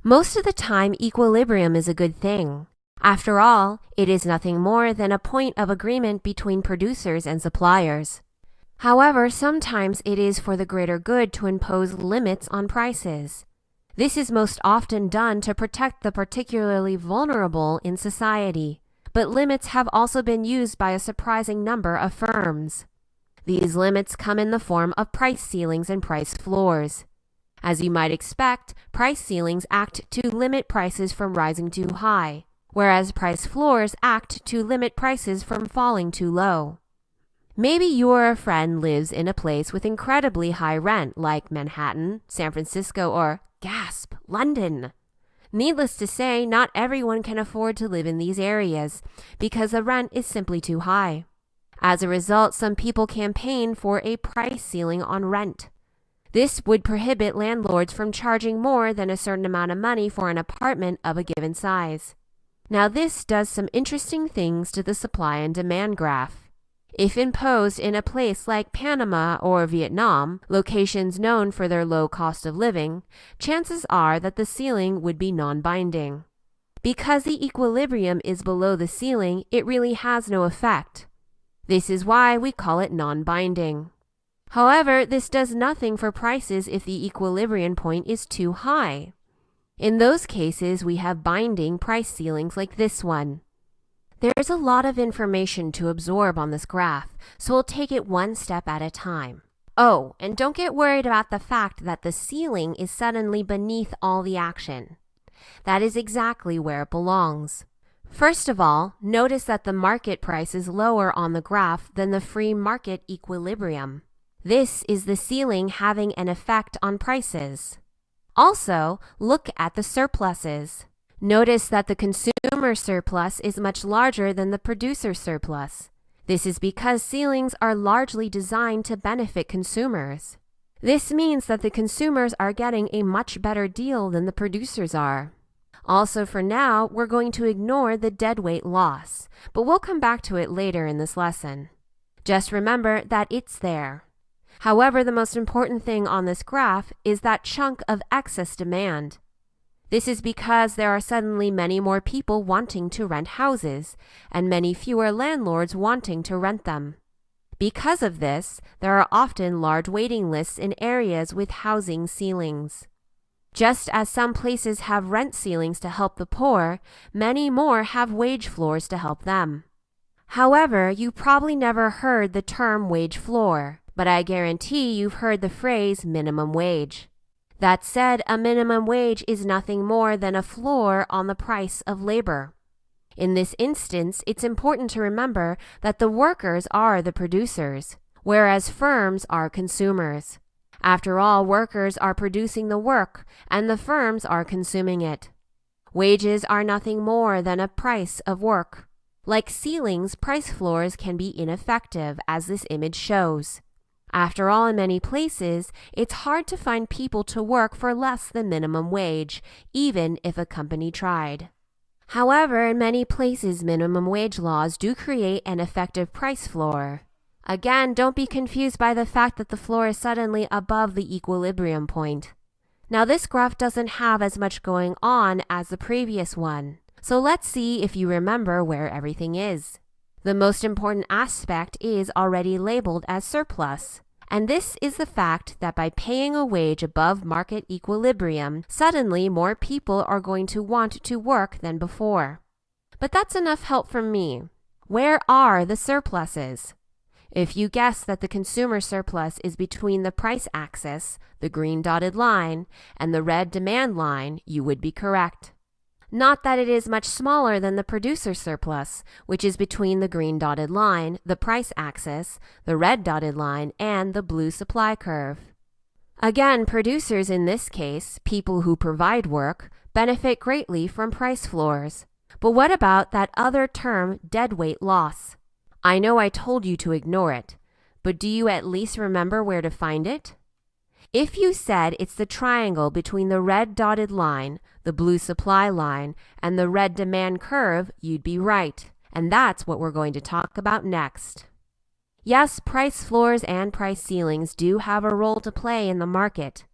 Most of the time, equilibrium is a good thing. After all, it is nothing more than a point of agreement between producers and suppliers. However, sometimes it is for the greater good to impose limits on prices. This is most often done to protect the particularly vulnerable in society, but limits have also been used by a surprising number of firms. These limits come in the form of price ceilings and price floors. As you might expect, price ceilings act to limit prices from rising too high, whereas price floors act to limit prices from falling too low. Maybe you or a friend lives in a place with incredibly high rent like Manhattan, San Francisco, or, gasp, London. Needless to say, not everyone can afford to live in these areas because the rent is simply too high. As a result, some people campaign for a price ceiling on rent. This would prohibit landlords from charging more than a certain amount of money for an apartment of a given size. Now, this does some interesting things to the supply and demand graph. If imposed in a place like Panama or Vietnam, locations known for their low cost of living, chances are that the ceiling would be non-binding. Because the equilibrium is below the ceiling, it really has no effect. This is why we call it non-binding. However, this does nothing for prices if the equilibrium point is too high. In those cases, we have binding price ceilings like this one. There's a lot of information to absorb on this graph, so we'll take it one step at a time. Oh, and don't get worried about the fact that the ceiling is suddenly beneath all the action. That is exactly where it belongs. First of all, notice that the market price is lower on the graph than the free market equilibrium. This is the ceiling having an effect on prices. Also, look at the surpluses. Notice that the consumer surplus is much larger than the producer surplus. This is because ceilings are largely designed to benefit consumers. This means that the consumers are getting a much better deal than the producers are. Also, for now, we're going to ignore the deadweight loss, but we'll come back to it later in this lesson. Just remember that it's there. However, the most important thing on this graph is that chunk of excess demand. This is because there are suddenly many more people wanting to rent houses, and many fewer landlords wanting to rent them. Because of this, there are often large waiting lists in areas with housing ceilings. Just as some places have rent ceilings to help the poor, many more have wage floors to help them. However, you probably never heard the term wage floor, but I guarantee you've heard the phrase minimum wage. That said, a minimum wage is nothing more than a floor on the price of labor. In this instance, it's important to remember that the workers are the producers, whereas firms are consumers. After all, workers are producing the work, and the firms are consuming it. Wages are nothing more than a price of work. Like ceilings, price floors can be ineffective, as this image shows. After all, in many places, it's hard to find people to work for less than minimum wage, even if a company tried. However, in many places, minimum wage laws do create an effective price floor. Again, don't be confused by the fact that the floor is suddenly above the equilibrium point. Now, this graph doesn't have as much going on as the previous one, so let's see if you remember where everything is. The most important aspect is already labeled as surplus, and this is the fact that by paying a wage above market equilibrium, suddenly more people are going to want to work than before. But that's enough help from me. Where are the surpluses? If you guess that the consumer surplus is between the price axis, the green dotted line, and the red demand line, you would be correct. Not that it is much smaller than the producer surplus, which is between the green dotted line, the price axis, the red dotted line, and the blue supply curve. Again, producers in this case, people who provide work, benefit greatly from price floors. But what about that other term, deadweight loss? I know I told you to ignore it, but do you at least remember where to find it? If you said it's the triangle between the red dotted line, the blue supply line, and the red demand curve, you'd be right. And that's what we're going to talk about next. Yes, price floors and price ceilings do have a role to play in the market.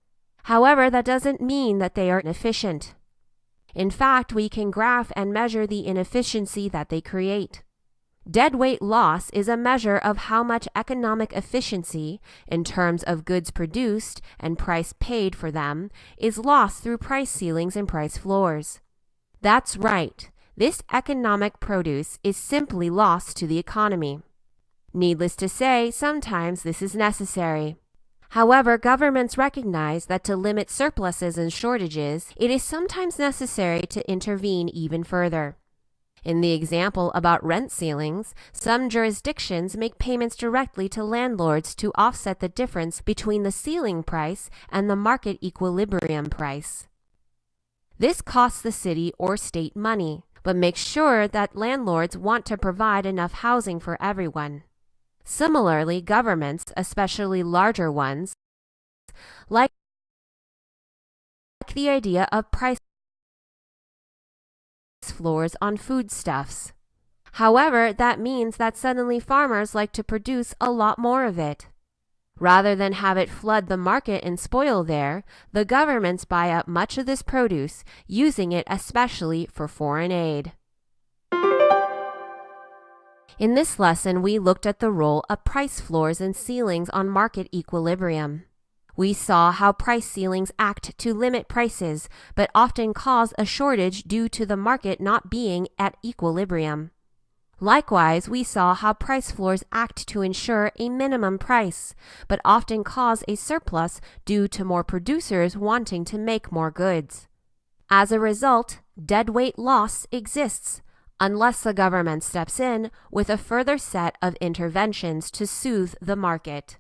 However, that doesn't mean that they are efficient. In fact, we can graph and measure the inefficiency that they create. Deadweight loss is a measure of how much economic efficiency, in terms of goods produced and price paid for them, is lost through price ceilings and price floors. That's right. This economic produce is simply lost to the economy. Needless to say, sometimes this is necessary. However, governments recognize that to limit surpluses and shortages, it is sometimes necessary to intervene even further. In the example about rent ceilings, some jurisdictions make payments directly to landlords to offset the difference between the ceiling price and the market equilibrium price. This costs the city or state money, but makes sure that landlords want to provide enough housing for everyone. Similarly, governments, especially larger ones, like the idea of price floors on foodstuffs. However, that means that suddenly farmers like to produce a lot more of it. Rather than have it flood the market and spoil there, the governments buy up much of this produce, using it especially for foreign aid. In this lesson, we looked at the role of price floors and ceilings on market equilibrium. We saw how price ceilings act to limit prices, but often cause a shortage due to the market not being at equilibrium. Likewise, we saw how price floors act to ensure a minimum price, but often cause a surplus due to more producers wanting to make more goods. As a result, deadweight loss exists, unless the government steps in with a further set of interventions to soothe the market.